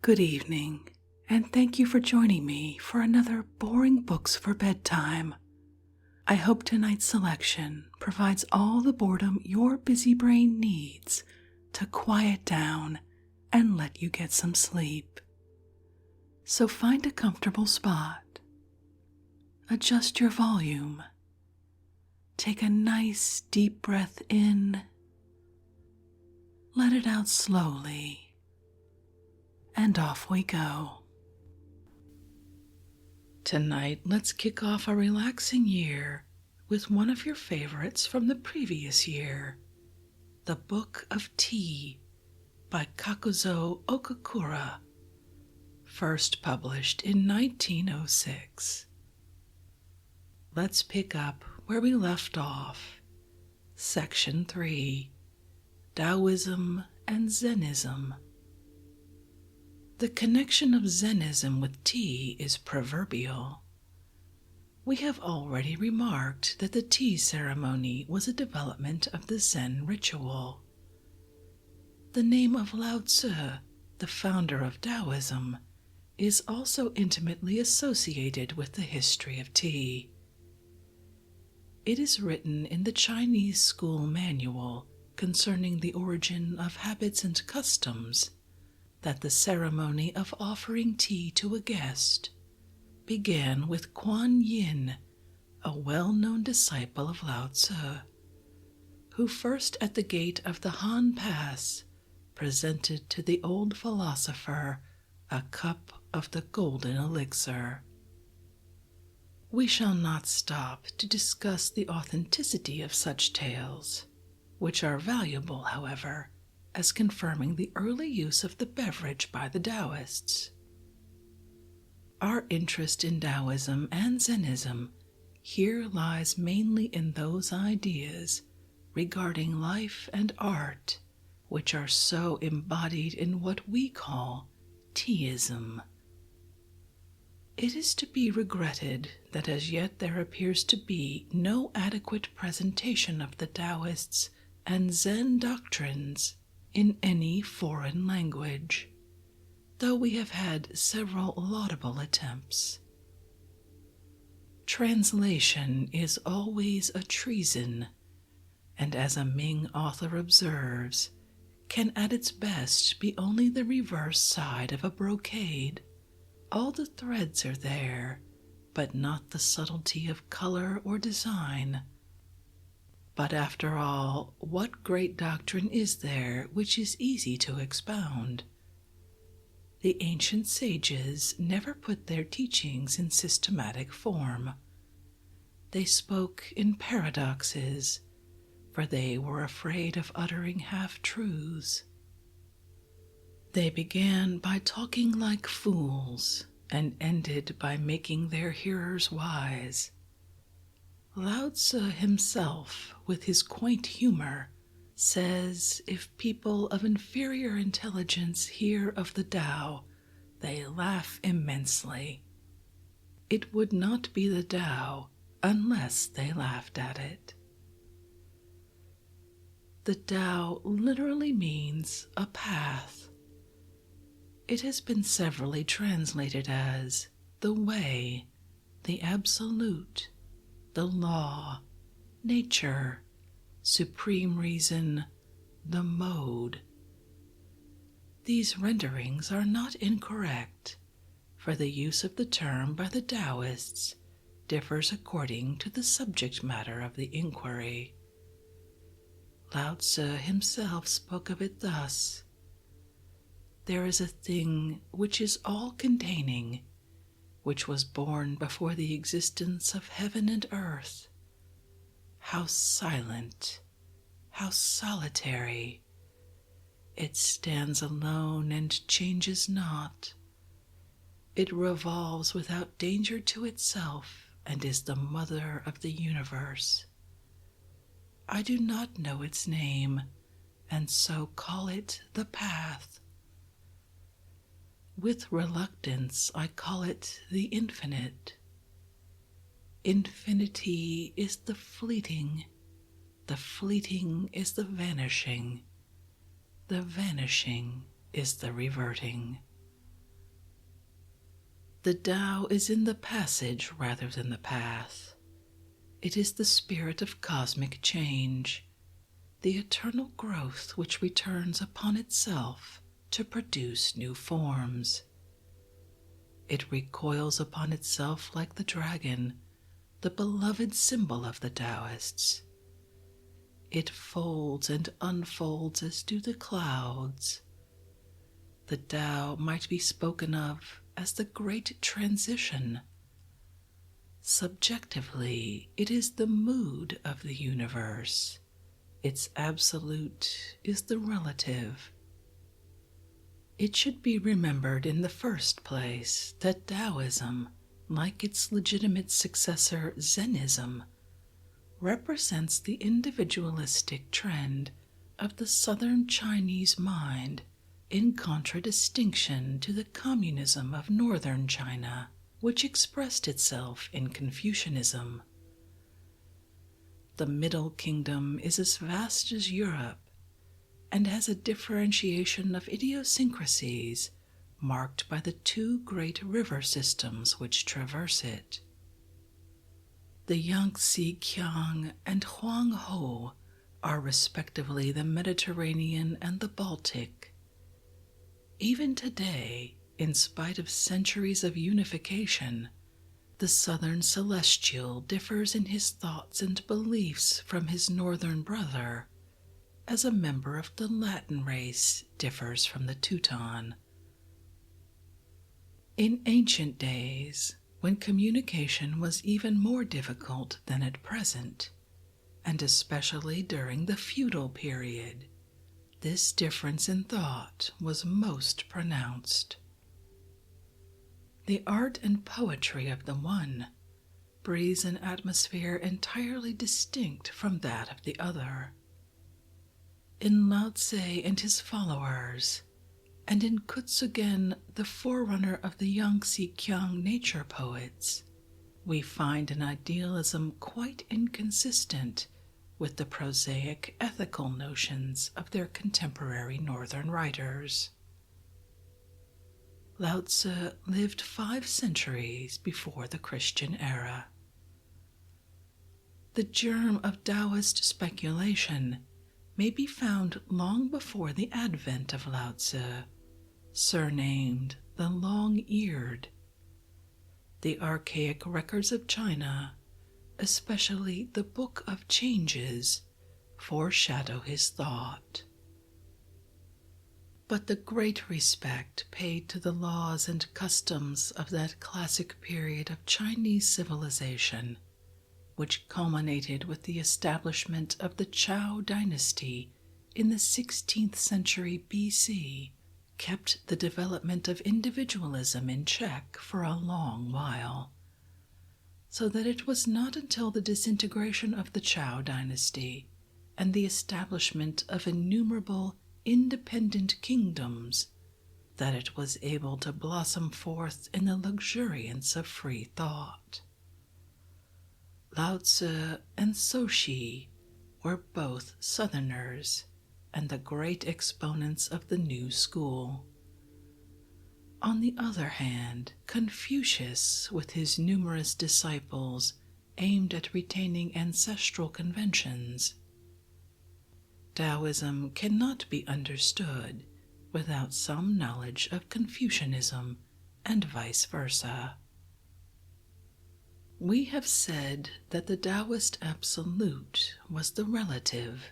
Good evening, and thank you for joining me for another Boring Books for Bedtime. I hope tonight's selection provides all the boredom your busy brain needs to quiet down and let you get some sleep. So find a comfortable spot, adjust your volume, take a nice deep breath in, let it out slowly, and off we go. Tonight, let's kick off a relaxing year with one of your favorites from the previous year, The Book of Tea by Kakuzo Okakura, first published in 1906. Let's pick up where we left off. Section 3, Taoism and Zenism. The connection of Zenism with tea is proverbial. We have already remarked that the tea ceremony was a development of the Zen ritual. The name of Lao Tzu, the founder of Taoism, is also intimately associated with the history of tea. It is written in the Chinese school manual concerning the origin of habits and customs that the ceremony of offering tea to a guest began with Kuan Yin, a well-known disciple of Lao Tzu, who first at the gate of the Han Pass presented to the old philosopher a cup of the golden elixir. We shall not stop to discuss the authenticity of such tales, which are valuable, however, as confirming the early use of the beverage by the Taoists. Our interest in Taoism and Zenism here lies mainly in those ideas regarding life and art which are so embodied in what we call Teaism. It is to be regretted that as yet there appears to be no adequate presentation of the Taoists and Zen doctrines in any foreign language, though we have had several laudable attempts. Translation is always a treason, and as a Ming author observes, can at its best be only the reverse side of a brocade. All the threads are there, but not the subtlety of color or design. But after all, what great doctrine is there which is easy to expound? The ancient sages never put their teachings in systematic form. They spoke in paradoxes, for they were afraid of uttering half-truths. They began by talking like fools and ended by making their hearers wise. Lao Tzu himself, with his quaint humor, says if people of inferior intelligence hear of the Tao, they laugh immensely. It would not be the Tao unless they laughed at it. The Tao literally means a path. It has been severally translated as the way, the absolute, the law, nature, supreme reason, the mode. These renderings are not incorrect, for the use of the term by the Taoists differs according to the subject matter of the inquiry. Lao Tzu himself spoke of it thus: there is a thing which is all-containing, which was born before the existence of heaven and earth. How silent, how solitary! It stands alone and changes not. It revolves without danger to itself and is the mother of the universe. I do not know its name, and so call it the path. With reluctance, I call it the infinite. Infinity is the fleeting is the vanishing is the reverting. The Tao is in the passage rather than the path. It is the spirit of cosmic change, the eternal growth which returns upon itself to produce new forms. It recoils upon itself like the dragon, the beloved symbol of the Taoists. It folds and unfolds as do the clouds. The Tao might be spoken of as the great transition. Subjectively, it is the mood of the universe. Its absolute is the relative. It should be remembered in the first place that Taoism, like its legitimate successor Zenism, represents the individualistic trend of the southern Chinese mind in contradistinction to the communism of northern China, which expressed itself in Confucianism. The Middle Kingdom is as vast as Europe and has a differentiation of idiosyncrasies marked by the two great river systems which traverse it. The Yangtze Kiang and Huanghe are respectively the Mediterranean and the Baltic. Even today, in spite of centuries of unification, the southern celestial differs in his thoughts and beliefs from his northern brother, as a member of the Latin race differs from the Teuton. In ancient days, when communication was even more difficult than at present, and especially during the feudal period, this difference in thought was most pronounced. The art and poetry of the one breathes an atmosphere entirely distinct from that of the other. In Lao Tzu and his followers, and in Kutsugen, the forerunner of the Yangtze Kiang nature poets, we find an idealism quite inconsistent with the prosaic ethical notions of their contemporary northern writers. Lao Tzu lived 5 centuries before the Christian era. The germ of Taoist speculation may be found long before the advent of Lao Tzu, surnamed the Long-Eared. The archaic records of China, especially the Book of Changes, foreshadow his thought. But the great respect paid to the laws and customs of that classic period of Chinese civilization, which culminated with the establishment of the Chao dynasty in the 16th century BC, kept the development of individualism in check for a long while, so that it was not until the disintegration of the Chao dynasty and the establishment of innumerable independent kingdoms that it was able to blossom forth in the luxuriance of free thought. Lao Tzu and Soshi were both Southerners and the great exponents of the new school. On the other hand, Confucius, with his numerous disciples, aimed at retaining ancestral conventions. Taoism cannot be understood without some knowledge of Confucianism and vice versa. We have said that the Taoist absolute was the relative.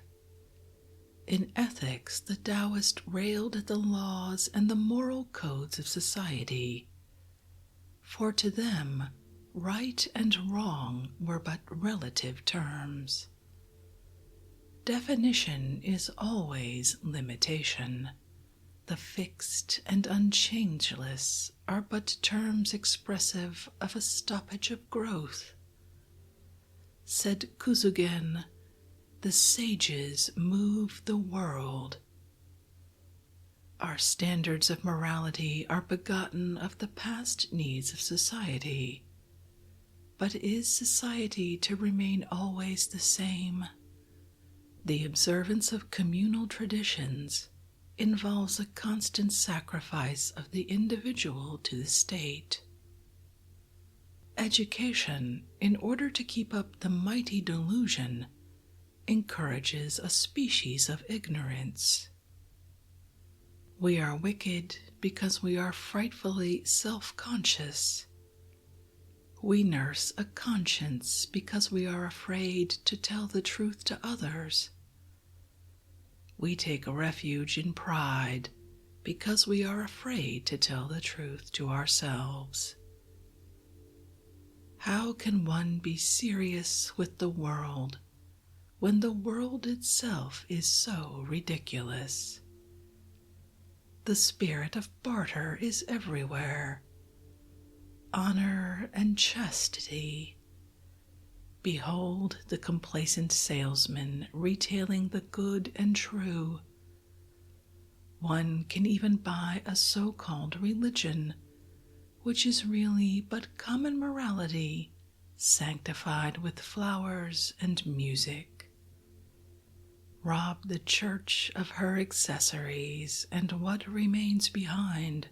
In ethics, the Taoist railed at the laws and the moral codes of society, for to them, right and wrong were but relative terms. Definition is always limitation. The fixed and unchangeless are but terms expressive of a stoppage of growth. Said Kuzugen, the sages move the world. Our standards of morality are begotten of the past needs of society. But is society to remain always the same? The observance of communal traditions involves a constant sacrifice of the individual to the state. Education, in order to keep up the mighty delusion, encourages a species of ignorance. We are wicked because we are frightfully self-conscious. We nurse a conscience because we are afraid to tell the truth to others. We take refuge in pride because we are afraid to tell the truth to ourselves. How can one be serious with the world when the world itself is so ridiculous? The spirit of barter is everywhere. Honor and chastity. Behold the complacent salesman retailing the good and true. One can even buy a so-called religion, which is really but common morality, sanctified with flowers and music. Rob the church of her accessories and what remains behind.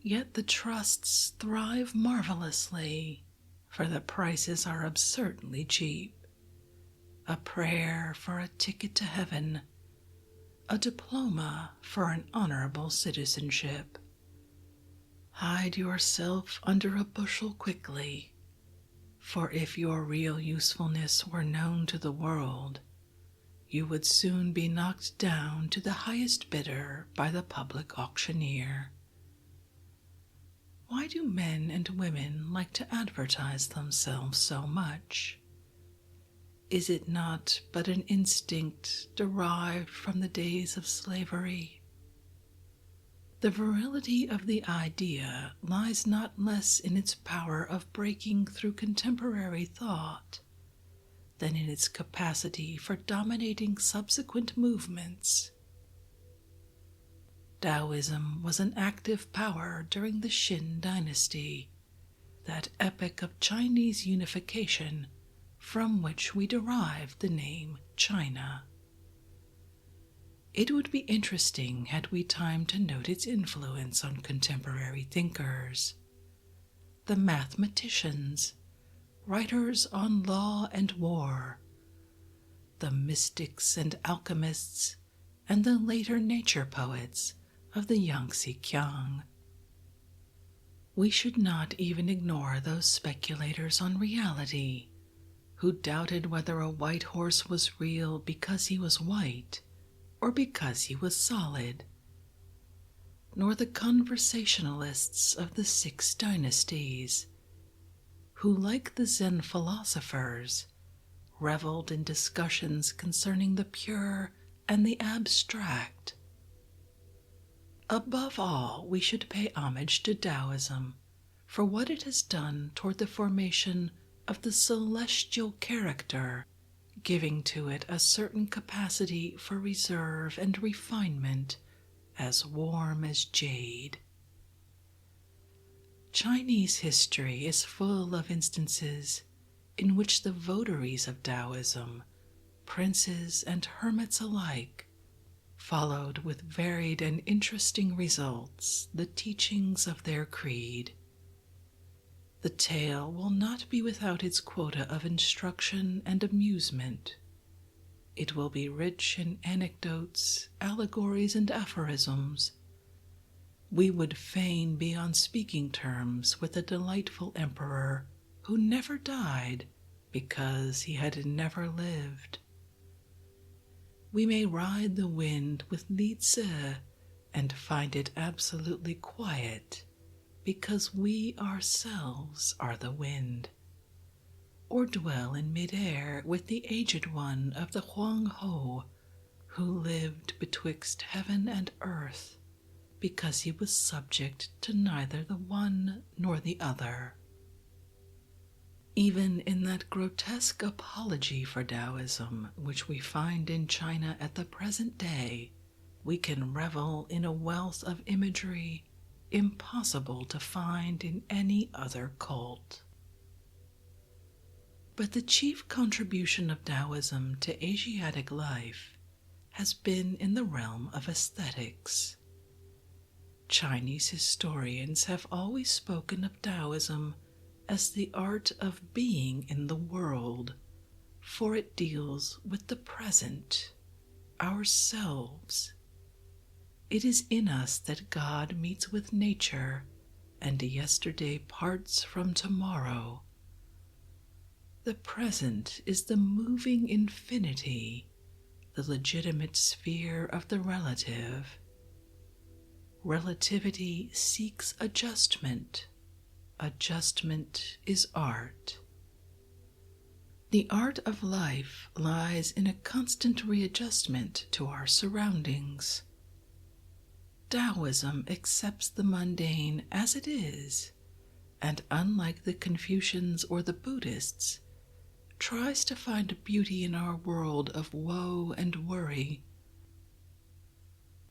Yet the trusts thrive marvelously, for the prices are absurdly cheap. A prayer for a ticket to heaven, a diploma for an honorable citizenship. Hide yourself under a bushel quickly, for if your real usefulness were known to the world, you would soon be knocked down to the highest bidder by the public auctioneer. Why do men and women like to advertise themselves so much? Is it not but an instinct derived from the days of slavery? The virility of the idea lies not less in its power of breaking through contemporary thought than in its capacity for dominating subsequent movements. Taoism was an active power during the Qin dynasty, that epoch of Chinese unification from which we derive the name China. It would be interesting had we time to note its influence on contemporary thinkers. The mathematicians, writers on law and war, the mystics and alchemists, and the later nature poets of the Yangtze Kiang. We should not even ignore those speculators on reality who doubted whether a white horse was real because he was white or because he was solid, nor the conversationalists of the 6 dynasties, who, like the Zen philosophers, reveled in discussions concerning the pure and the abstract. Above all, we should pay homage to Taoism for what it has done toward the formation of the celestial character, giving to it a certain capacity for reserve and refinement, as warm as jade. Chinese history is full of instances in which the votaries of Taoism, princes and hermits alike, followed with varied and interesting results the teachings of their creed. The tale will not be without its quota of instruction and amusement. It will be rich in anecdotes, allegories, and aphorisms. We would fain be on speaking terms with the delightful emperor who never died because he had never lived. We may ride the wind with Lao Tzu and find it absolutely quiet because we ourselves are the wind, or dwell in mid-air with the aged one of the Huang Ho, who lived betwixt heaven and earth because he was subject to neither the one nor the other. Even in that grotesque apology for Taoism which we find in China at the present day, we can revel in a wealth of imagery impossible to find in any other cult. But the chief contribution of Taoism to Asiatic life has been in the realm of aesthetics. Chinese historians have always spoken of Taoism as the art of being in the world, for it deals with the present, ourselves. It is in us that God meets with nature, and yesterday parts from tomorrow. The present is the moving infinity, the legitimate sphere of the relative. Relativity seeks adjustment. Adjustment is art. The art of life lies in a constant readjustment to our surroundings. Taoism accepts the mundane as it is, and unlike the Confucians or the Buddhists, tries to find beauty in our world of woe and worry.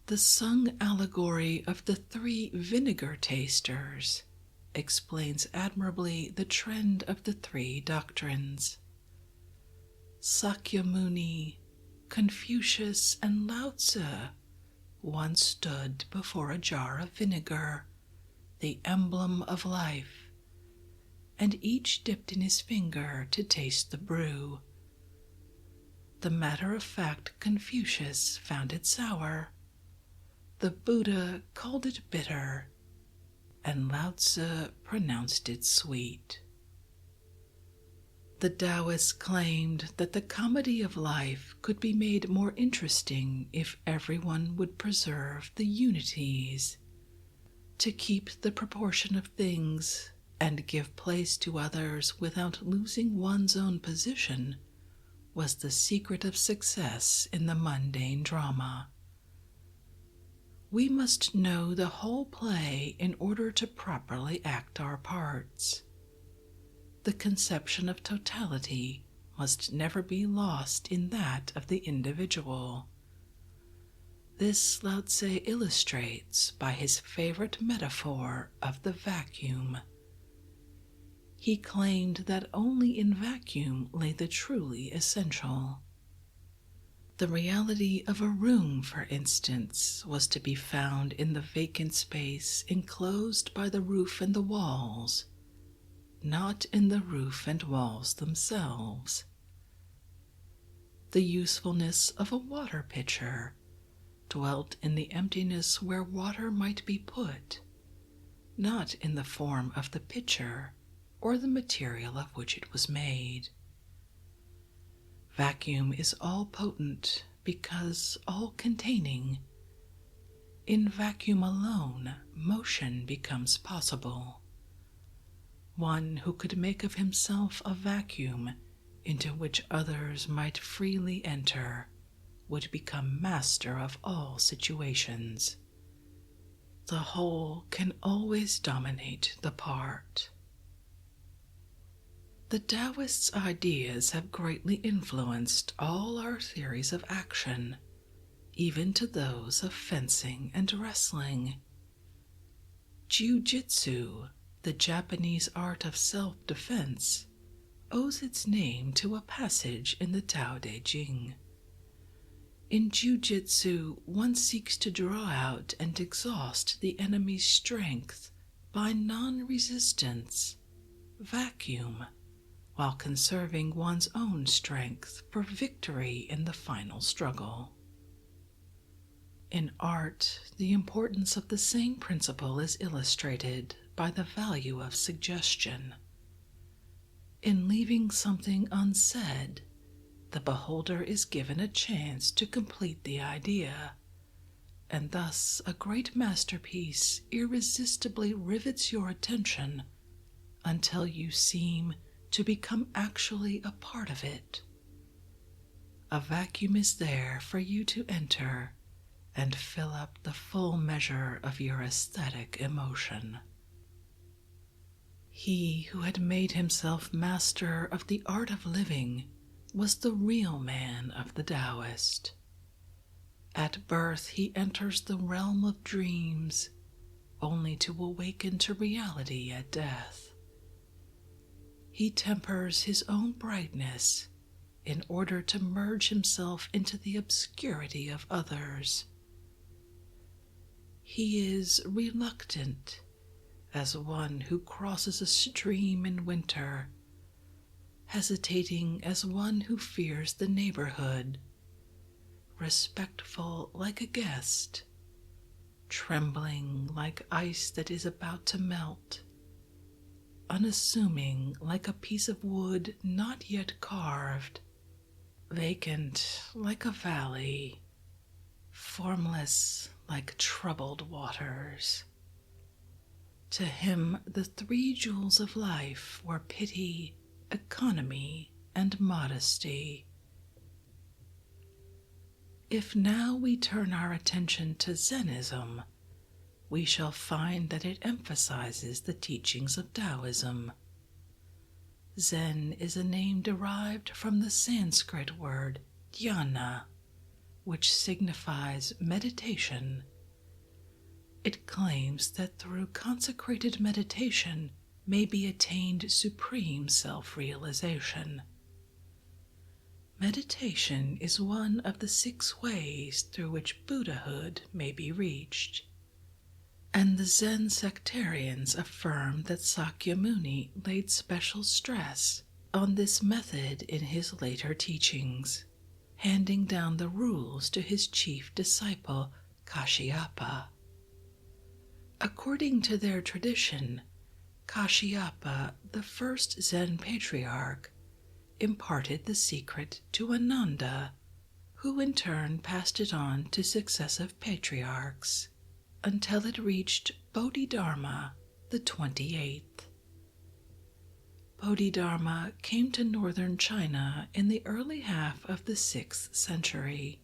The sung allegory of the three vinegar tasters explains admirably the trend of the three doctrines. Sakyamuni, Confucius, and Lao Tzu once stood before a jar of vinegar, the emblem of life, and each dipped in his finger to taste the brew. The matter-of-fact Confucius found it sour, the Buddha called it bitter, and Lao Tzu pronounced it sweet. The Taoists claimed that the comedy of life could be made more interesting if everyone would preserve the unities. To keep the proportion of things and give place to others without losing one's own position was the secret of success in the mundane drama. We must know the whole play in order to properly act our parts. The conception of totality must never be lost in that of the individual. This Lao Tzu illustrates by his favorite metaphor of the vacuum. He claimed that only in vacuum lay the truly essential. The reality of a room, for instance, was to be found in the vacant space enclosed by the roof and the walls, not in the roof and walls themselves. The usefulness of a water pitcher dwelt in the emptiness where water might be put, not in the form of the pitcher or the material of which it was made. Vacuum is all-potent because all-containing. In vacuum alone, motion becomes possible. One who could make of himself a vacuum into which others might freely enter would become master of all situations. The whole can always dominate the part. The Taoists' ideas have greatly influenced all our theories of action, even to those of fencing and wrestling. Jiu-jitsu, the Japanese art of self-defense, owes its name to a passage in the Tao Te Ching. In jiu-jitsu, one seeks to draw out and exhaust the enemy's strength by non-resistance, vacuum, while conserving one's own strength for victory in the final struggle. In art, the importance of the same principle is illustrated by the value of suggestion. In leaving something unsaid, the beholder is given a chance to complete the idea, and thus a great masterpiece irresistibly rivets your attention until you seem to become actually a part of it. A vacuum is there for you to enter and fill up the full measure of your aesthetic emotion. He who had made himself master of the art of living was the real man of the Taoist. At birth he enters the realm of dreams, only to awaken to reality at death. He tempers his own brightness in order to merge himself into the obscurity of others. He is reluctant, as one who crosses a stream in winter, hesitating as one who fears the neighborhood, respectful like a guest, trembling like ice that is about to melt, unassuming like a piece of wood not yet carved, vacant like a valley, formless like troubled waters. To him the three jewels of life were pity, economy, and modesty. If now we turn our attention to Zenism, we shall find that it emphasizes the teachings of Taoism. Zen is a name derived from the Sanskrit word dhyana, which signifies meditation. It claims that through consecrated meditation may be attained supreme self-realization. Meditation is one of the 6 ways through which Buddhahood may be reached, and the Zen sectarians affirm that Sakyamuni laid special stress on this method in his later teachings, handing down the rules to his chief disciple, Kashyapa. According to their tradition, Kashyapa, the first Zen patriarch, imparted the secret to Ananda, who in turn passed it on to successive patriarchs, until it reached Bodhidharma, the 28th. Bodhidharma came to northern China in the early half of the 6th century,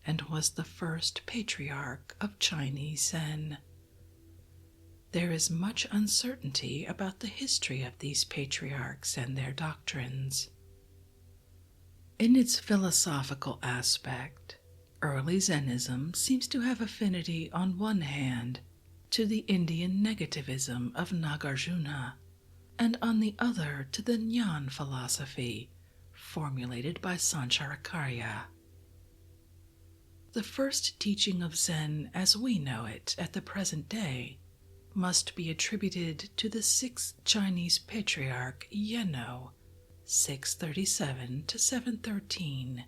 and was the first patriarch of Chinese Zen. There is much uncertainty about the history of these patriarchs and their doctrines. In its philosophical aspect, early Zenism seems to have affinity on one hand to the Indian negativism of Nagarjuna, and on the other to the Jnana philosophy formulated by Sancharacharya. The first teaching of Zen as we know it at the present day must be attributed to the 6th Chinese patriarch Yeno, 637 to 713,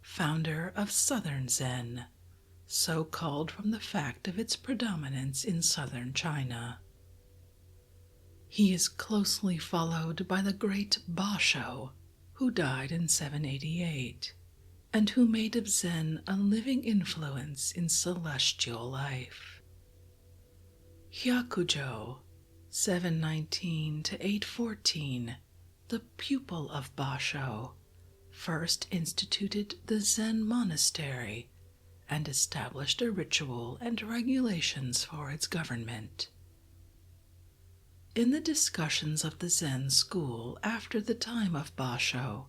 founder of Southern Zen, so called from the fact of its predominance in southern China. He is closely followed by the great Basho, who died in 788, and who made of Zen a living influence in celestial life. Kakuzo, 719 to 814, the pupil of Basho, first instituted the Zen Monastery and established a ritual and regulations for its government. In the discussions of the Zen school after the time of Basho,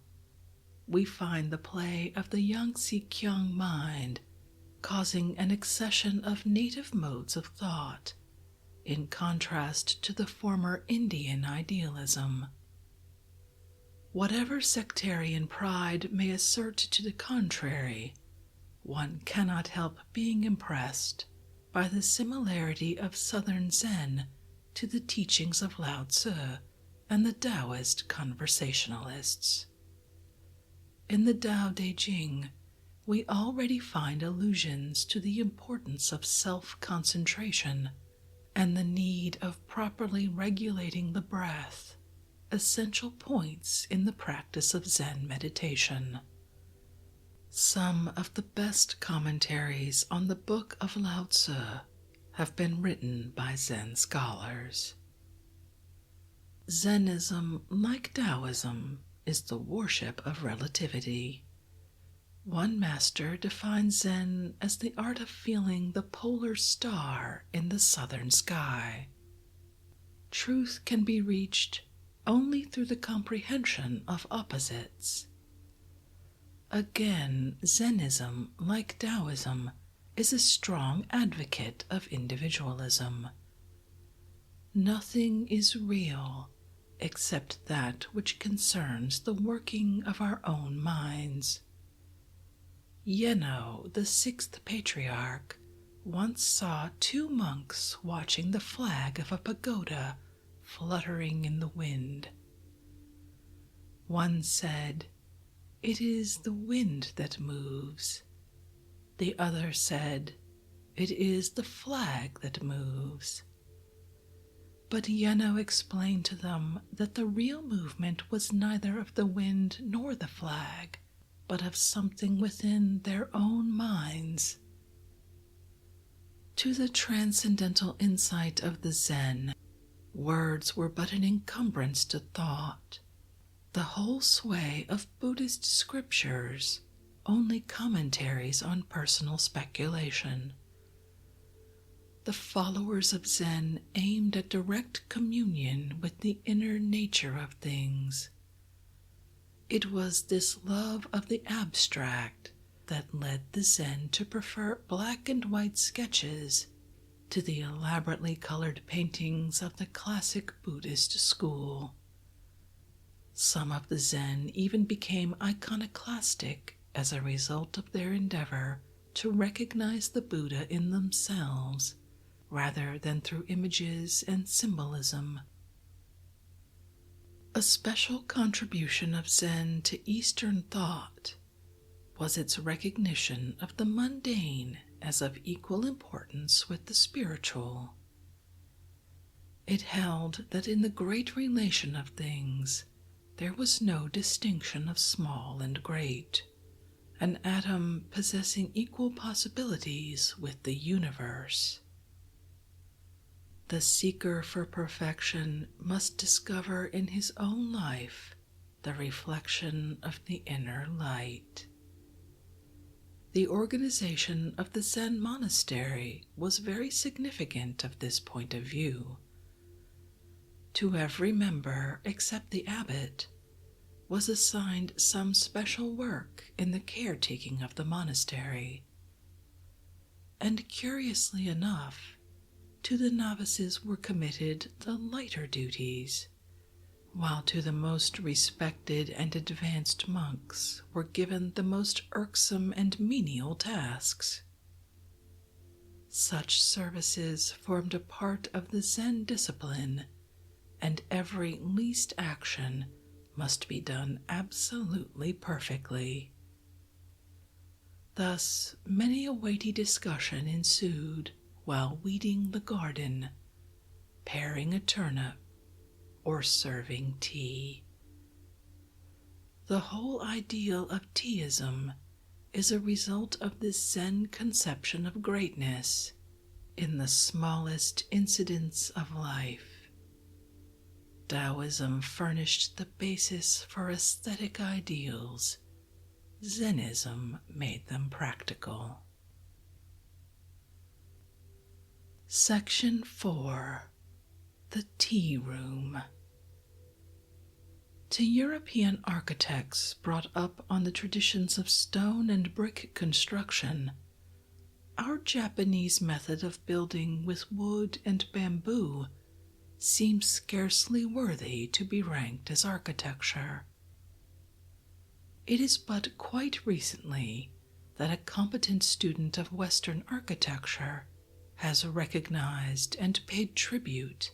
we find the play of the Yangtze Kiang mind causing an accession of native modes of thought, in contrast to the former Indian idealism. Whatever sectarian pride may assert to the contrary, one cannot help being impressed by the similarity of Southern Zen to the teachings of Lao Tzu and the Taoist conversationalists. In the Tao Te Ching, we already find allusions to the importance of self-concentration and the need of properly regulating the breath, essential points in the practice of Zen meditation. Some of the best commentaries on the Book of Lao Tzu have been written by Zen scholars. Zenism, like Taoism, is the worship of relativity. One master defines Zen as the art of feeling the polar star in the southern sky. Truth can be reached only through the comprehension of opposites. Again, Zenism, like Taoism, is a strong advocate of individualism. Nothing is real except that which concerns the working of our own minds. Yeno, the 6th patriarch, once saw two monks watching the flag of a pagoda fluttering in the wind. One said, "It is the wind that moves." The other said, "It is the flag that moves." But Yeno explained to them that the real movement was neither of the wind nor the flag, but of something within their own minds. To the transcendental insight of the Zen, words were but an encumbrance to thought, the whole sway of Buddhist scriptures only commentaries on personal speculation. The followers of Zen aimed at direct communion with the inner nature of things. It was this love of the abstract that led the Zen to prefer black and white sketches to the elaborately colored paintings of the classic Buddhist school. Some of the Zen even became iconoclastic as a result of their endeavor to recognize the Buddha in themselves rather than through images and symbolism. A special contribution of Zen to Eastern thought was its recognition of the mundane as of equal importance with the spiritual. It held that in the great relation of things, there was no distinction of small and great, an atom possessing equal possibilities with the universe. The seeker for perfection must discover in his own life the reflection of the inner light. The organization of the Zen Monastery was very significant of this point of view. To every member, except the abbot, was assigned some special work in the caretaking of the monastery. And curiously enough, to the novices were committed the lighter duties, while to the most respected and advanced monks were given the most irksome and menial tasks. Such services formed a part of the Zen discipline, and every least action must be done absolutely perfectly. Thus, many a weighty discussion ensued while weeding the garden, paring a turnip, or serving tea. The whole ideal of Teaism is a result of this Zen conception of greatness in the smallest incidents of life. Taoism furnished the basis for aesthetic ideals. Zenism made them practical. Section 4. The Tea Room. To European architects brought up on the traditions of stone and brick construction, our Japanese method of building with wood and bamboo seems scarcely worthy to be ranked as architecture. It is but quite recently that a competent student of Western architecture has recognized and paid tribute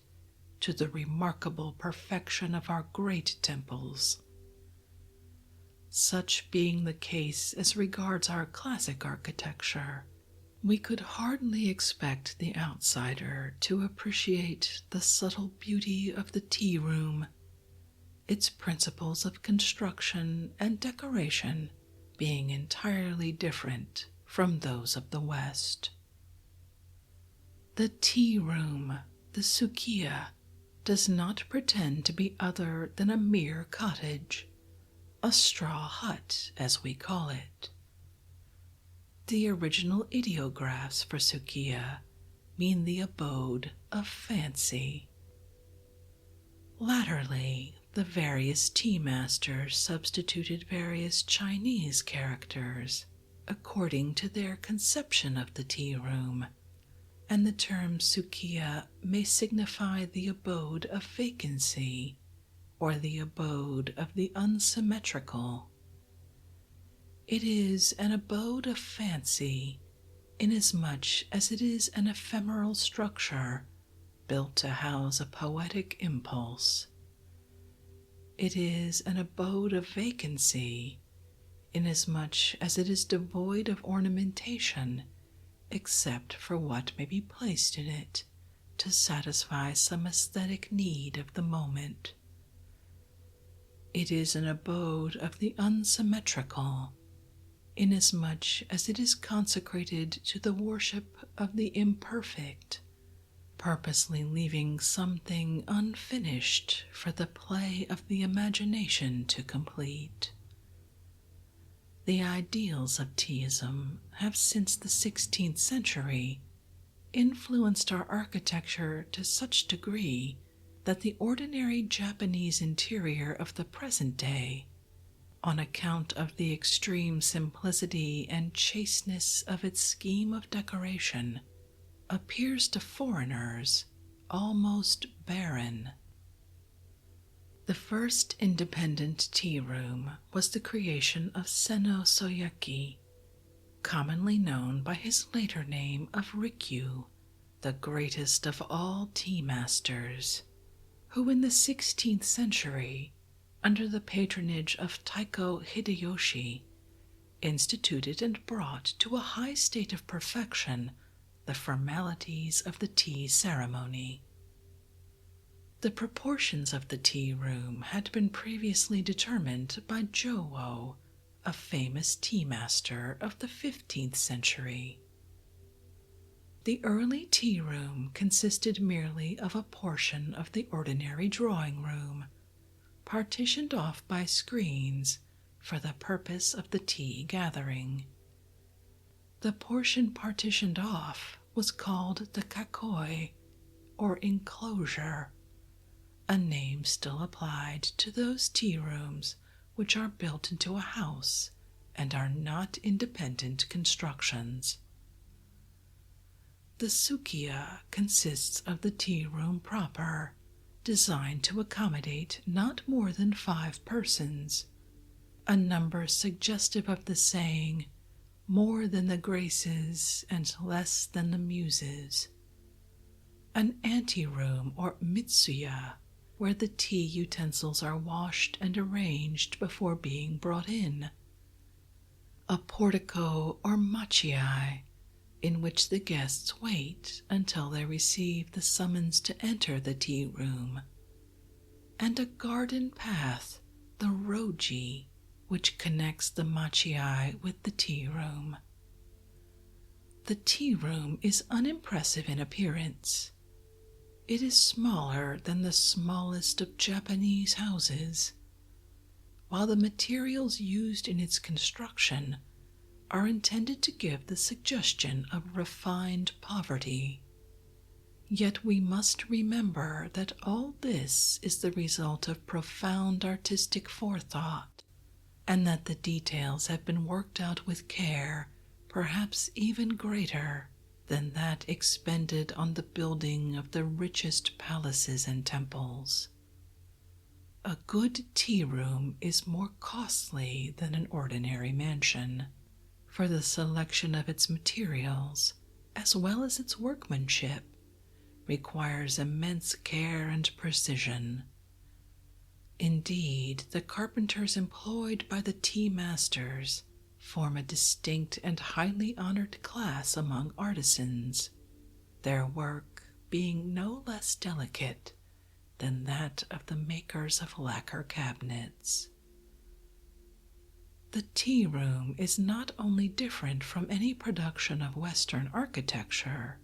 to the remarkable perfection of our great temples. Such being the case as regards our classic architecture, we could hardly expect the outsider to appreciate the subtle beauty of the tea room, its principles of construction and decoration being entirely different from those of the West. The tea room, the sukiya, does not pretend to be other than a mere cottage, a straw hut, as we call it. The original ideographs for sukiya mean the abode of fancy. Latterly, the various tea masters substituted various Chinese characters according to their conception of the tea room, and the term sukiya may signify the abode of vacancy or the abode of the unsymmetrical. It is an abode of fancy inasmuch as it is an ephemeral structure built to house a poetic impulse. It is an abode of vacancy, inasmuch as it is devoid of ornamentation except for what may be placed in it to satisfy some aesthetic need of the moment. It is an abode of the unsymmetrical, inasmuch as it is consecrated to the worship of the imperfect, purposely leaving something unfinished for the play of the imagination to complete. The ideals of Teaism have since the 16th century influenced our architecture to such degree that the ordinary Japanese interior of the present day, on account of the extreme simplicity and chasteness of its scheme of decoration, appears to foreigners almost barren. The first independent tea room was the creation of Senno Soyeki, commonly known by his later name of Rikyu, the greatest of all tea masters, who in the 16th century, under the patronage of Taiko Hideyoshi, instituted and brought to a high state of perfection the formalities of the tea ceremony. The proportions of the tea room had been previously determined by Jowo, a famous tea master of the 15th century. The early tea room consisted merely of a portion of the ordinary drawing room, partitioned off by screens for the purpose of the tea gathering. The portion partitioned off was called the kakoi, or enclosure, a name still applied to those tea rooms which are built into a house and are not independent constructions. The sukiya consists of the tea room proper, designed to accommodate not more than 5 persons, a number suggestive of the saying, more than the graces and less than the muses. An anteroom or mitsuya, where the tea utensils are washed and arranged before being brought in. A portico or machiai, in which the guests wait until they receive the summons to enter the tea room. And a garden path, the roji, which connects the machiai with the tea room. The tea room is unimpressive in appearance. It is smaller than the smallest of Japanese houses, while the materials used in its construction are intended to give the suggestion of refined poverty. Yet we must remember that all this is the result of profound artistic forethought, and that the details have been worked out with care, perhaps even greater than that expended on the building of the richest palaces and temples. A good tea room is more costly than an ordinary mansion, for the selection of its materials, as well as its workmanship, requires immense care and precision. Indeed, the carpenters employed by the tea masters form a distinct and highly honored class among artisans, their work being no less delicate than that of the makers of lacquer cabinets. The tea room is not only different from any production of Western architecture,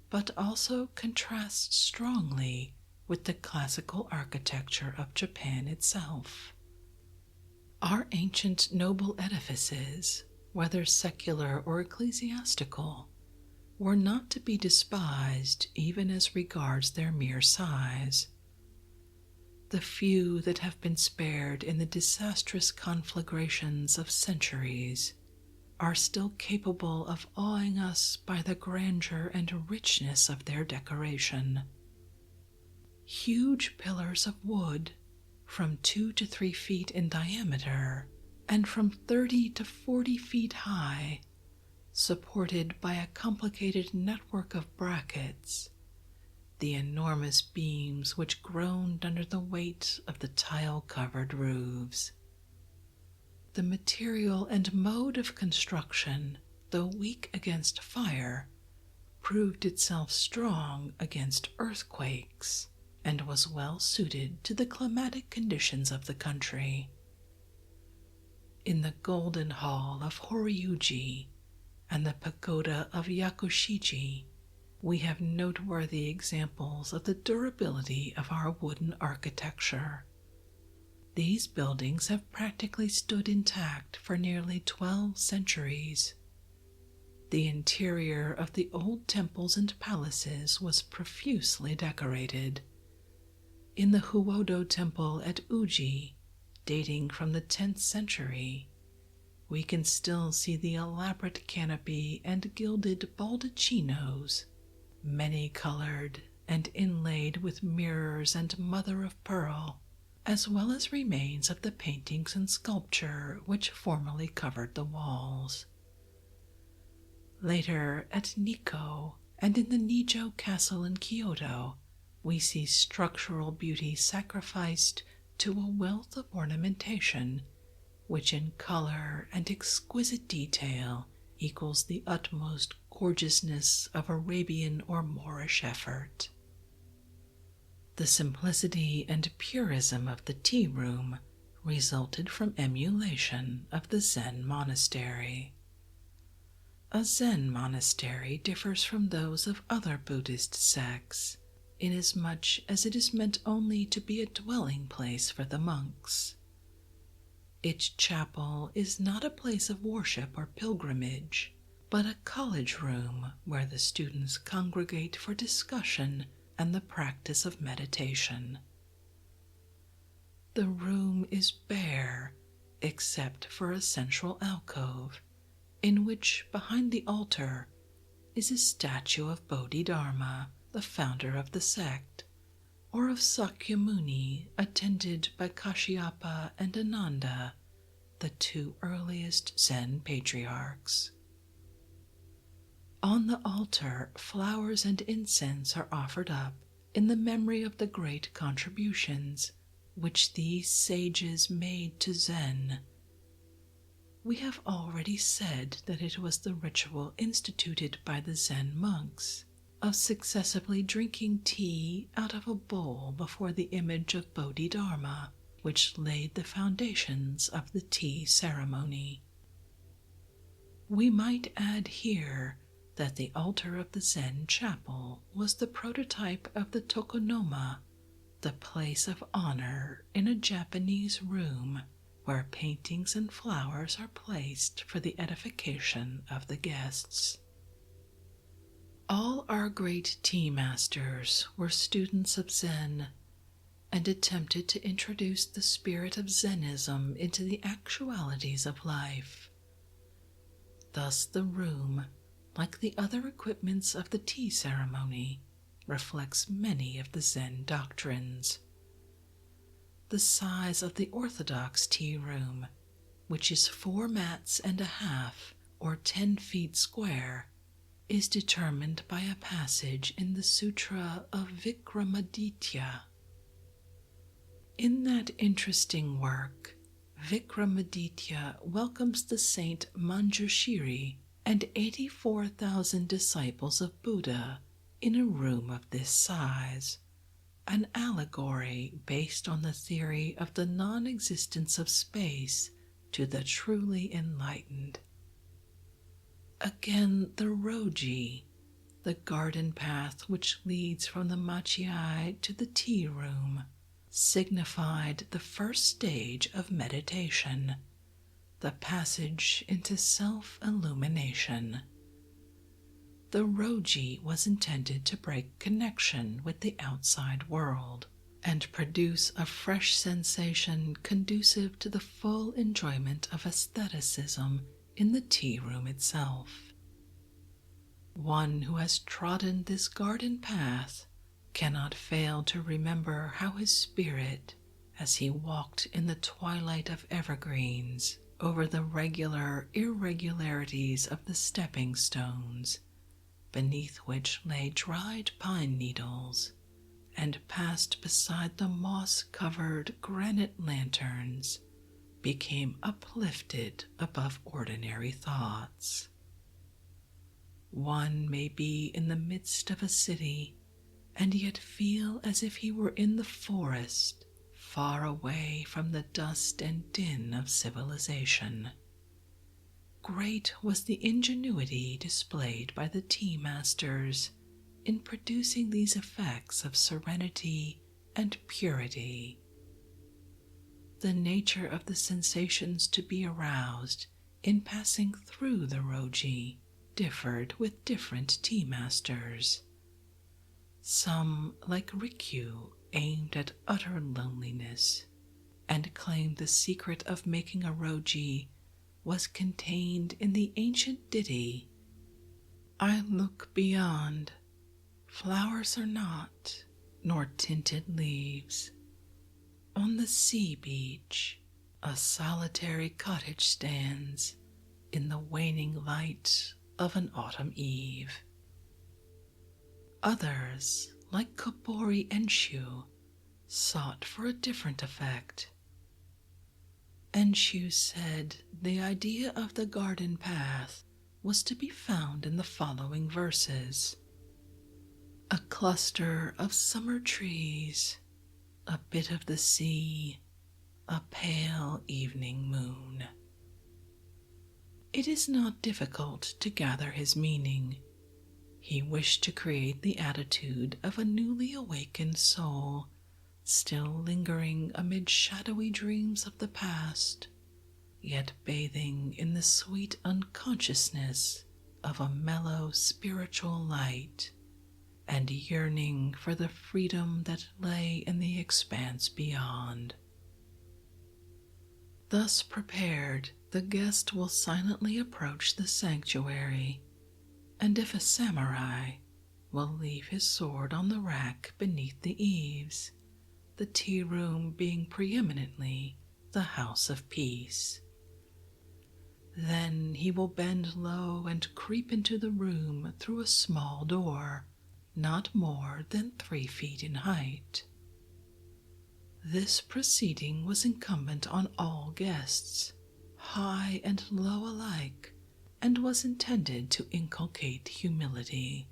but also contrasts strongly with the classical architecture of Japan itself. Our ancient noble edifices, whether secular or ecclesiastical, were not to be despised even as regards their mere size. The few that have been spared in the disastrous conflagrations of centuries are still capable of awing us by the grandeur and richness of their decoration. Huge pillars of wood, from 2 to 3 feet in diameter, and from 30 to 40 feet high, supported by a complicated network of brackets, the enormous beams which groaned under the weight of the tile-covered roofs. The material and mode of construction, though weak against fire, proved itself strong against earthquakes and was well suited to the climatic conditions of the country. In the Golden Hall of Horyuji and the Pagoda of Yakushiji, we have noteworthy examples of the durability of our wooden architecture. These buildings have practically stood intact for nearly 12 centuries. The interior of the old temples and palaces was profusely decorated. In the Huodo Temple at Uji, dating from the 10th century, we can still see the elaborate canopy and gilded baldacchinos, many-colored and inlaid with mirrors and mother-of-pearl, as well as remains of the paintings and sculpture which formerly covered the walls. Later, at Nikko and in the Nijo Castle in Kyoto, we see structural beauty sacrificed to a wealth of ornamentation which in color and exquisite detail equals the utmost gorgeousness of Arabian or Moorish effort. The simplicity and purism of the tea room resulted from emulation of the Zen Monastery. A Zen monastery differs from those of other Buddhist sects, inasmuch as it is meant only to be a dwelling place for the monks. Its chapel is not a place of worship or pilgrimage, but a college room where the students congregate for discussion and the practice of meditation. The room is bare, except for a central alcove, in which, behind the altar, is a statue of Bodhidharma, the founder of the sect, or of Sakyamuni, attended by Kashyapa and Ananda, the two earliest Zen patriarchs. On the altar, flowers and incense are offered up in the memory of the great contributions which these sages made to Zen. We have already said that it was the ritual instituted by the Zen monks of successively drinking tea out of a bowl before the image of Bodhidharma, which laid the foundations of the tea ceremony. We might add here that the altar of the Zen chapel was the prototype of the tokonoma, the place of honor in a Japanese room where paintings and flowers are placed for the edification of the guests. All our great tea masters were students of Zen and attempted to introduce the spirit of Zennism into the actualities of life. Thus the room, like the other equipments of the tea ceremony, reflects many of the Zen doctrines. The size of the orthodox tea room, which is 4 mats and a half, or 10 feet square, is determined by a passage in the Sutra of Vikramaditya. In that interesting work, Vikramaditya welcomes the saint Manjushri and 84,000 disciples of Buddha in a room of this size, an allegory based on the theory of the non-existence of space to the truly enlightened. Again, the roji, the garden path which leads from the machiai to the tea room, signified the first stage of meditation, the passage into self-illumination. The roji was intended to break connection with the outside world and produce a fresh sensation conducive to the full enjoyment of aestheticism in the tea room itself. One who has trodden this garden path cannot fail to remember how his spirit, as he walked in the twilight of evergreens, over the regular irregularities of the stepping stones, beneath which lay dried pine needles, and passed beside the moss-covered granite lanterns, became uplifted above ordinary thoughts. One may be in the midst of a city and yet feel as if he were in the forest, far away from the dust and din of civilization. Great was the ingenuity displayed by the tea-masters in producing these effects of serenity and purity. The nature of the sensations to be aroused in passing through the roji differed with different tea-masters. Some, like Rikyu, aimed at utter loneliness, and claimed the secret of making a roji was contained in the ancient ditty, "I look beyond, flowers are not, nor tinted leaves. On the sea beach, a solitary cottage stands in the waning light of an autumn eve." Others, like Kobori Enshu, sought for a different effect. Enshu said the idea of the garden path was to be found in the following verses: "A cluster of summer trees, a bit of the sea, a pale evening moon." It is not difficult to gather his meaning. He wished to create the attitude of a newly awakened soul, still lingering amid shadowy dreams of the past, yet bathing in the sweet unconsciousness of a mellow spiritual light, and yearning for the freedom that lay in the expanse beyond. Thus prepared, the guest will silently approach the sanctuary, and if a samurai, will leave his sword on the rack beneath the eaves, the tea-room being preeminently the house of peace. Then he will bend low and creep into the room through a small door, not more than 3 feet in height. This proceeding was incumbent on all guests, high and low alike, and was intended to inculcate humility.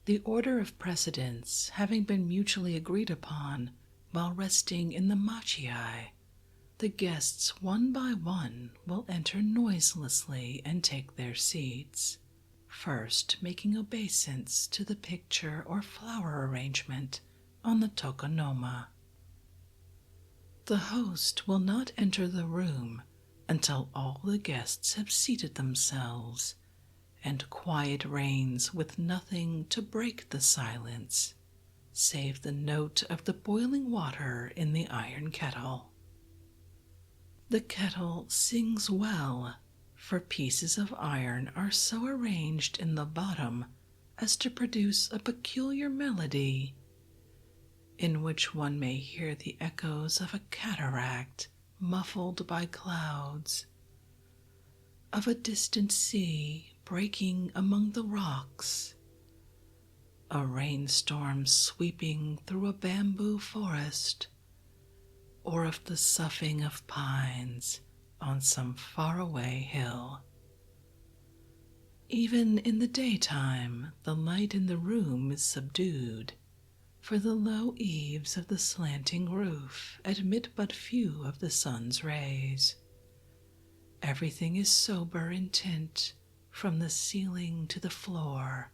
The order of precedence having been mutually agreed upon while resting in the machiai, the guests one by one will enter noiselessly and take their seats, first making obeisance to the picture or flower arrangement on the tokonoma. The host will not enter the room until all the guests have seated themselves, and quiet reigns with nothing to break the silence, save the note of the boiling water in the iron kettle. The kettle sings well, for pieces of iron are so arranged in the bottom as to produce a peculiar melody, in which one may hear the echoes of a cataract muffled by clouds, of a distant sea breaking among the rocks, a rainstorm sweeping through a bamboo forest, or of the soughing of pines on some faraway hill. Even in the daytime, the light in the room is subdued, for the low eaves of the slanting roof admit but few of the sun's rays. Everything is sober in tint, from the ceiling to the floor.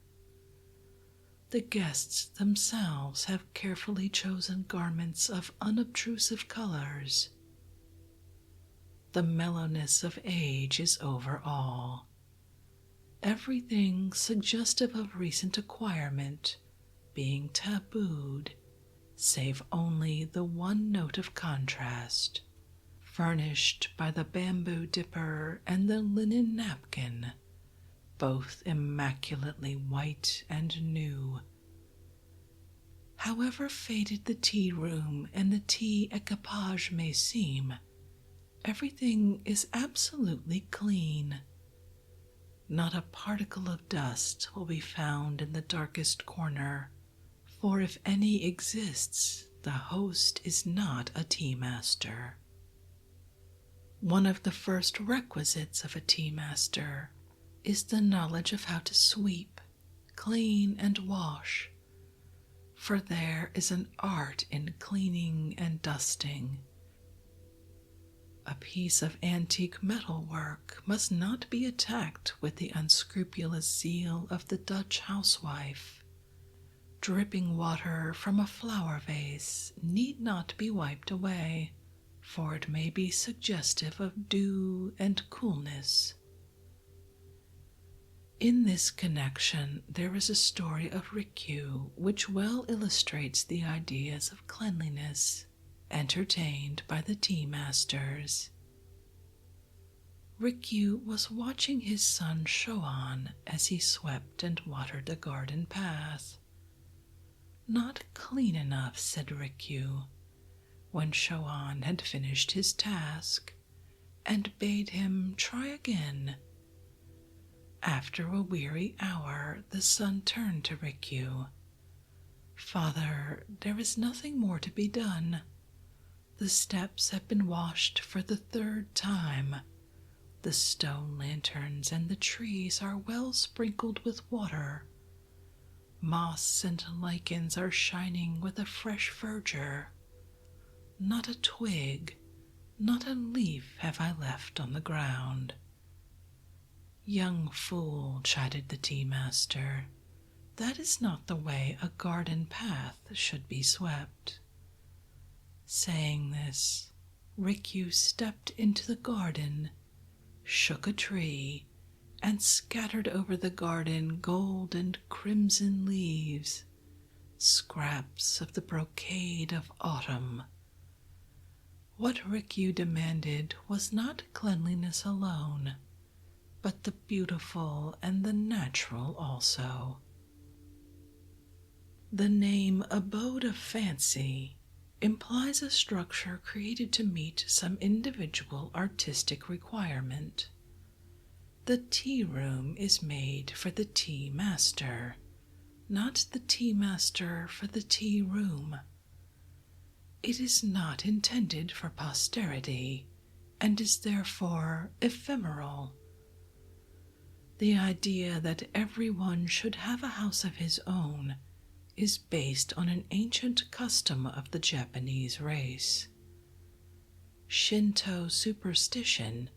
The guests themselves have carefully chosen garments of unobtrusive colors. The mellowness of age is over all. Everything suggestive of recent acquirement being tabooed, save only the one note of contrast, furnished by the bamboo dipper and the linen napkin, both immaculately white and new. However faded the tea-room and the tea equipage may seem, everything is absolutely clean. Not a particle of dust will be found in the darkest corner, for if any exists, the host is not a tea master. One of the first requisites of a tea master is the knowledge of how to sweep, clean, and wash, for there is an art in cleaning and dusting. A piece of antique metalwork must not be attacked with the unscrupulous zeal of the Dutch housewife. Dripping water from a flower vase need not be wiped away, for it may be suggestive of dew and coolness. In this connection, there is a story of Rikyu which well illustrates the ideas of cleanliness entertained by the tea masters. Rikyu was watching his son Shoan as he swept and watered the garden path. "Not clean enough," said Rikyu, when Shoan had finished his task, and bade him try again. After a weary hour, the son turned to Rikyu. "Father, there is nothing more to be done. The steps have been washed for the third time. The stone lanterns and the trees are well sprinkled with water. Moss and lichens are shining with a fresh verdure. Not a twig, not a leaf have I left on the ground." "Young fool," chided the tea master, "that is not the way a garden path should be swept." Saying this, Rikyu stepped into the garden, shook a tree, and scattered over the garden gold and crimson leaves, scraps of the brocade of autumn. What Rikyu demanded was not cleanliness alone, but the beautiful and the natural also. The name Abode of Fancy implies a structure created to meet some individual artistic requirement. The tea room is made for the tea master, not the tea master for the tea room. It is not intended for posterity, and is therefore ephemeral. The idea that everyone should have a house of his own is based on an ancient custom of the Japanese race. Shinto superstition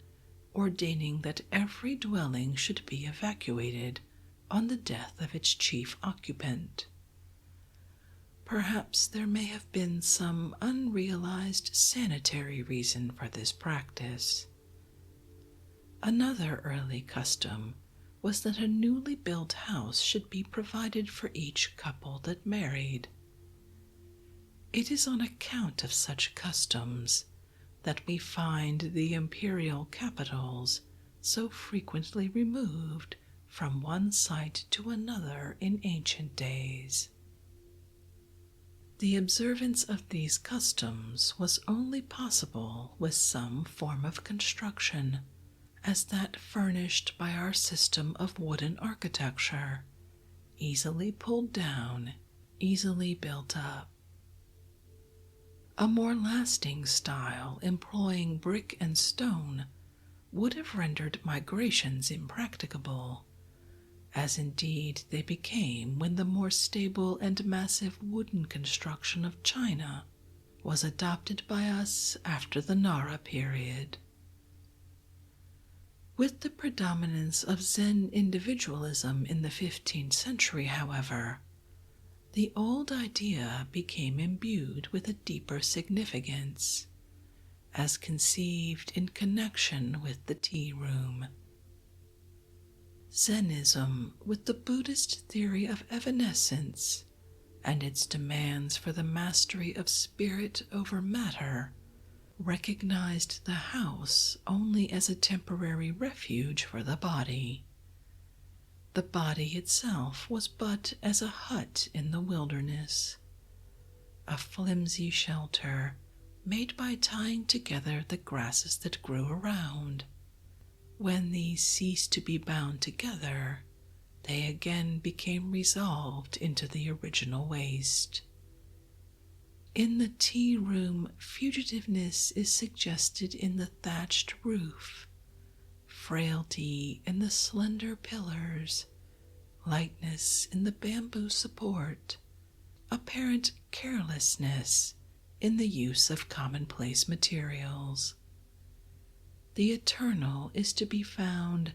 ordaining that every dwelling should be evacuated on the death of its chief occupant. Perhaps there may have been some unrealized sanitary reason for this practice. Another early custom was that a newly built house should be provided for each couple that married. It is on account of such customs that we find the imperial capitals so frequently removed from one site to another in ancient days. The observance of these customs was only possible with some form of construction, as that furnished by our system of wooden architecture, easily pulled down, easily built up. A more lasting style employing brick and stone would have rendered migrations impracticable, as indeed they became when the more stable and massive wooden construction of China was adopted by us after the Nara period. With the predominance of Zen individualism in the 15th century, however, the old idea became imbued with a deeper significance, as conceived in connection with the tea room. Zenism, with the Buddhist theory of evanescence and its demands for the mastery of spirit over matter, recognized the house only as a temporary refuge for the body. The body itself was but as a hut in the wilderness, a flimsy shelter made by tying together the grasses that grew around. When these ceased to be bound together, they again became resolved into the original waste. In the tea room, fugitiveness is suggested in the thatched roof, frailty in the slender pillars, lightness in the bamboo support, apparent carelessness in the use of commonplace materials. The eternal is to be found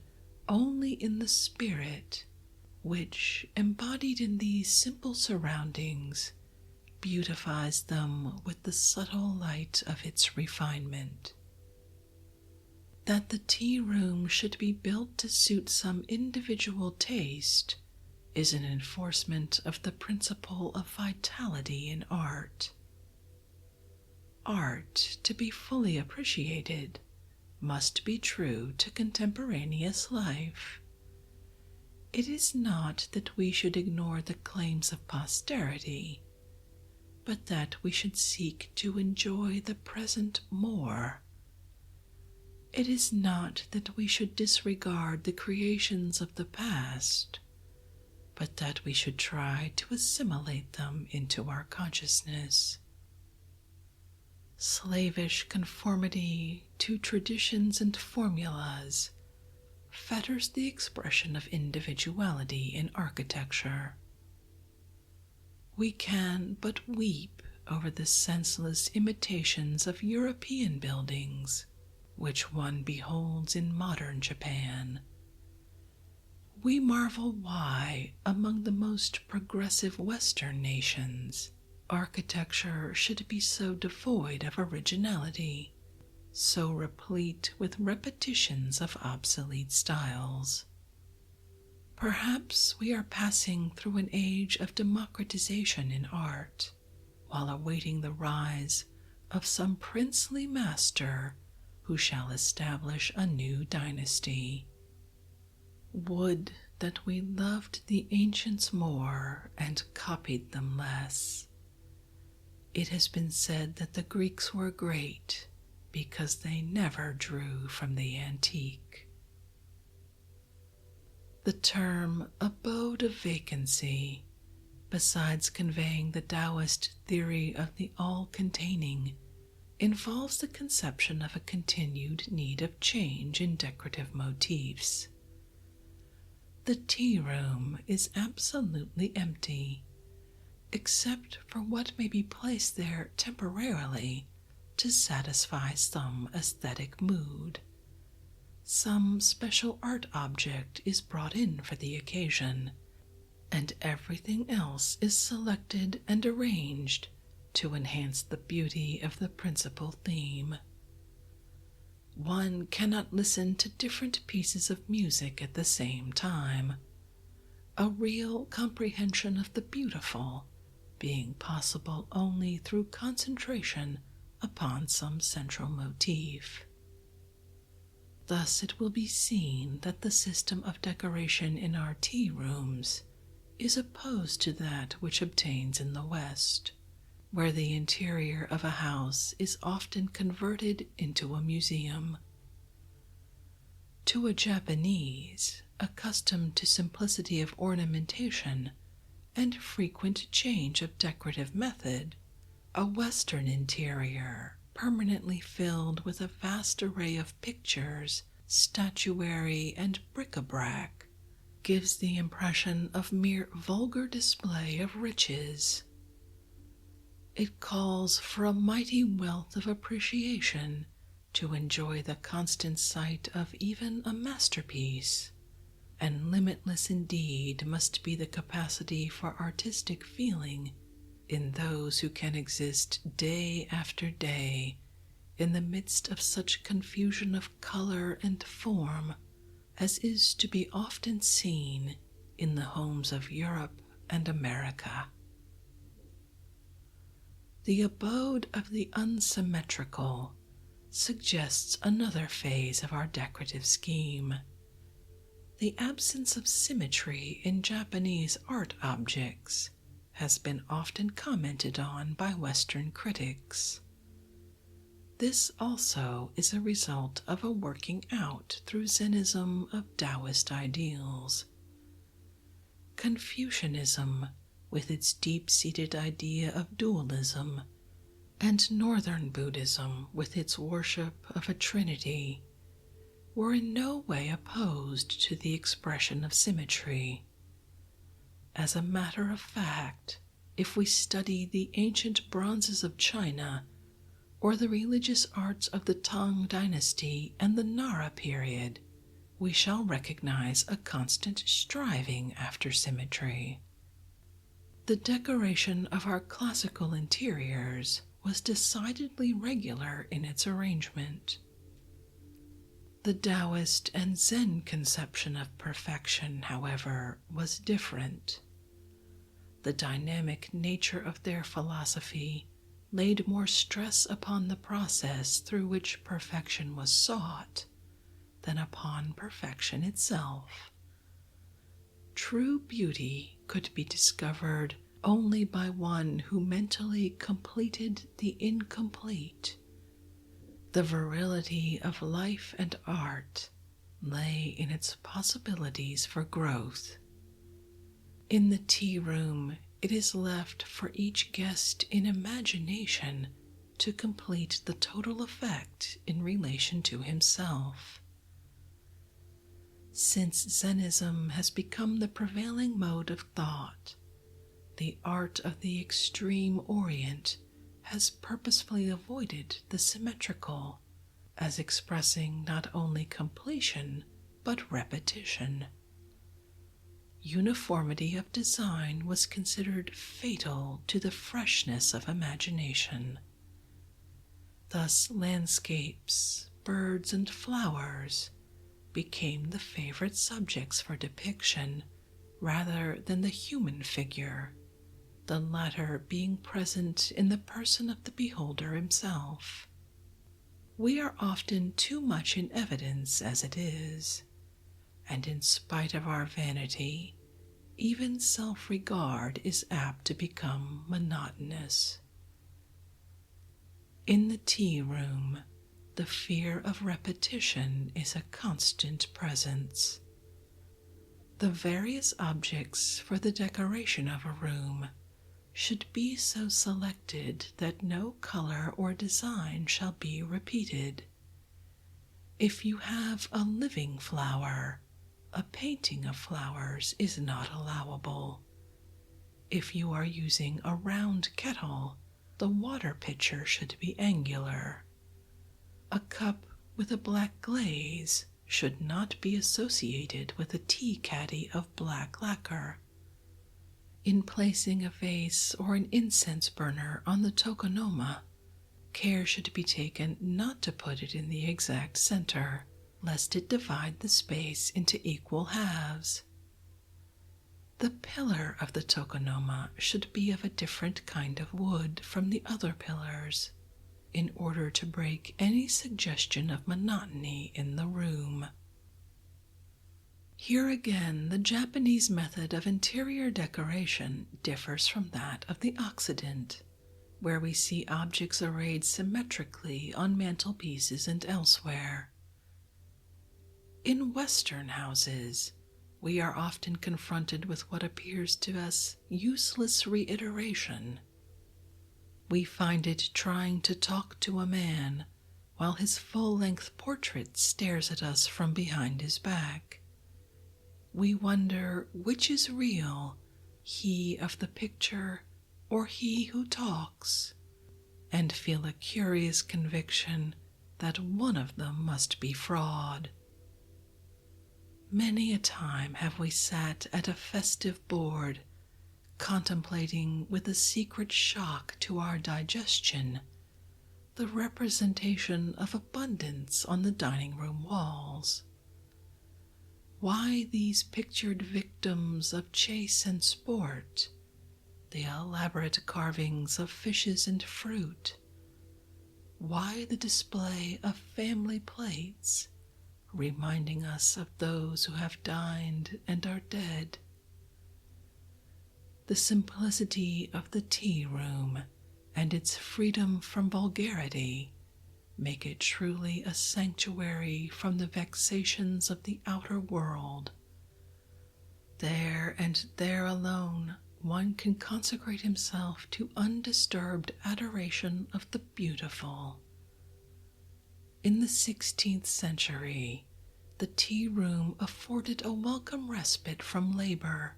only in the spirit, which, embodied in these simple surroundings, beautifies them with the subtle light of its refinement. That the tea room should be built to suit some individual taste is an enforcement of the principle of vitality in art. Art, to be fully appreciated, must be true to contemporaneous life. It is not that we should ignore the claims of posterity, but that we should seek to enjoy the present more. It is not that we should disregard the creations of the past, but that we should try to assimilate them into our consciousness. Slavish conformity to traditions and formulas fetters the expression of individuality in architecture. We can but weep over the senseless imitations of European buildings which one beholds in modern Japan. We marvel why, among the most progressive Western nations, architecture should be so devoid of originality, so replete with repetitions of obsolete styles. Perhaps we are passing through an age of democratization in art, while awaiting the rise of some princely master who shall establish a new dynasty. Would that we loved the ancients more and copied them less. It has been said that the Greeks were great because they never drew from the antique. The term abode of vacancy, besides conveying the Taoist theory of the all-containing, involves the conception of a continued need of change in decorative motifs. The tea room is absolutely empty, except for what may be placed there temporarily to satisfy some aesthetic mood. Some special art object is brought in for the occasion, and everything else is selected and arranged to enhance the beauty of the principal theme. One cannot listen to different pieces of music at the same time, a real comprehension of the beautiful being possible only through concentration upon some central motif. Thus it will be seen that the system of decoration in our tea rooms is opposed to that which obtains in the West, where the interior of a house is often converted into a museum. To a Japanese, accustomed to simplicity of ornamentation and frequent change of decorative method, a Western interior, permanently filled with a vast array of pictures, statuary, and bric-a-brac, gives the impression of mere vulgar display of riches. It calls for a mighty wealth of appreciation to enjoy the constant sight of even a masterpiece, and limitless indeed must be the capacity for artistic feeling in those who can exist day after day in the midst of such confusion of color and form as is to be often seen in the homes of Europe and America. The abode of the unsymmetrical suggests another phase of our decorative scheme. The absence of symmetry in Japanese art objects has been often commented on by Western critics. This also is a result of a working out through Zenism of Taoist ideals. Confucianism, with its deep-seated idea of dualism, and Northern Buddhism, with its worship of a trinity, were in no way opposed to the expression of symmetry. As a matter of fact, if we study the ancient bronzes of China or the religious arts of the Tang dynasty and the Nara period, we shall recognize a constant striving after symmetry. The decoration of our classical interiors was decidedly regular in its arrangement. The Taoist and Zen conception of perfection, however, was different. The dynamic nature of their philosophy laid more stress upon the process through which perfection was sought than upon perfection itself. True beauty could be discovered only by one who mentally completed the incomplete. The virility of life and art lay in its possibilities for growth. In the tea room, it is left for each guest in imagination to complete the total effect in relation to himself. Since Zenism has become the prevailing mode of thought, the art of the extreme Orient has purposefully avoided the symmetrical as expressing not only completion but repetition. Uniformity of design was considered fatal to the freshness of imagination. Thus, landscapes, birds, and flowers became the favorite subjects for depiction rather than the human figure, the latter being present in the person of the beholder himself. We are often too much in evidence as it is, and in spite of our vanity, even self-regard is apt to become monotonous. In the tea room, the fear of repetition is a constant presence. The various objects for the decoration of a room should be so selected that no color or design shall be repeated. If you have a living flower, a painting of flowers is not allowable. If you are using a round kettle, the water pitcher should be angular. A cup with a black glaze should not be associated with a tea caddy of black lacquer. In placing a vase or an incense burner on the tokonoma, care should be taken not to put it in the exact center, lest it divide the space into equal halves. The pillar of the tokonoma should be of a different kind of wood from the other pillars, in order to break any suggestion of monotony in the room. Here again, the Japanese method of interior decoration differs from that of the Occident, where we see objects arrayed symmetrically on mantelpieces and elsewhere. In Western houses, we are often confronted with what appears to us useless reiteration. We find it trying to talk to a man while his full-length portrait stares at us from behind his back. We wonder which is real, he of the picture or he who talks, and feel a curious conviction that one of them must be fraud. Many a time have we sat at a festive board, contemplating with a secret shock to our digestion the representation of abundance on the dining-room walls. Why these pictured victims of chase and sport, the elaborate carvings of fishes and fruit? Why the display of family plates, reminding us of those who have dined and are dead? The simplicity of the tea room and its freedom from vulgarity make it truly a sanctuary from the vexations of the outer world. There and there alone one can consecrate himself to undisturbed adoration of the beautiful. In the 16th century, the tea room afforded a welcome respite from labor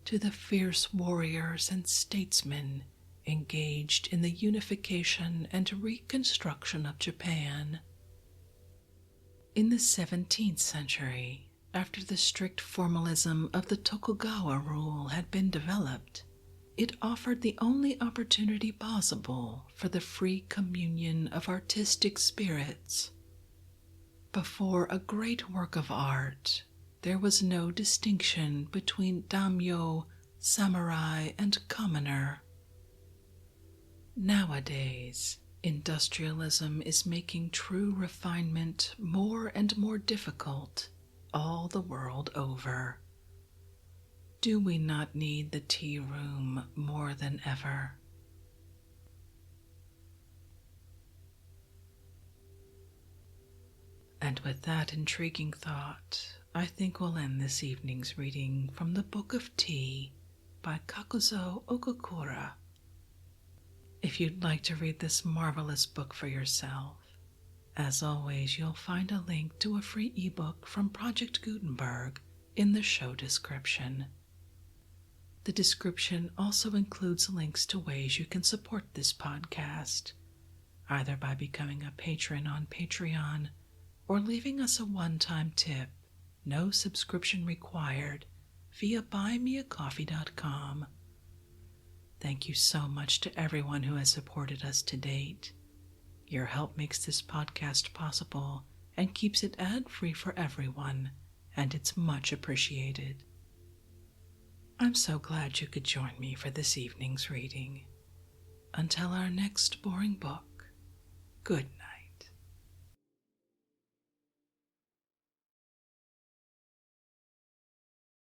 to the fierce warriors and statesmen engaged in the unification and reconstruction of Japan. In the 17th century, after the strict formalism of the Tokugawa rule had been developed, it offered the only opportunity possible for the free communion of artistic spirits. Before a great work of art, there was no distinction between daimyo, samurai, and commoner. Nowadays, industrialism is making true refinement more and more difficult all the world over. Do we not need the tea room more than ever? And with that intriguing thought, I think we'll end this evening's reading from the Book of Tea by Kakuzo Okakura. If you'd like to read this marvelous book for yourself, as always, you'll find a link to a free ebook from Project Gutenberg in the show description. The description also includes links to ways you can support this podcast, either by becoming a patron on Patreon or leaving us a one-time tip, no subscription required, via buymeacoffee.com. Thank you so much to everyone who has supported us to date. Your help makes this podcast possible and keeps it ad-free for everyone, and it's much appreciated. I'm so glad you could join me for this evening's reading. Until our next boring book, good night.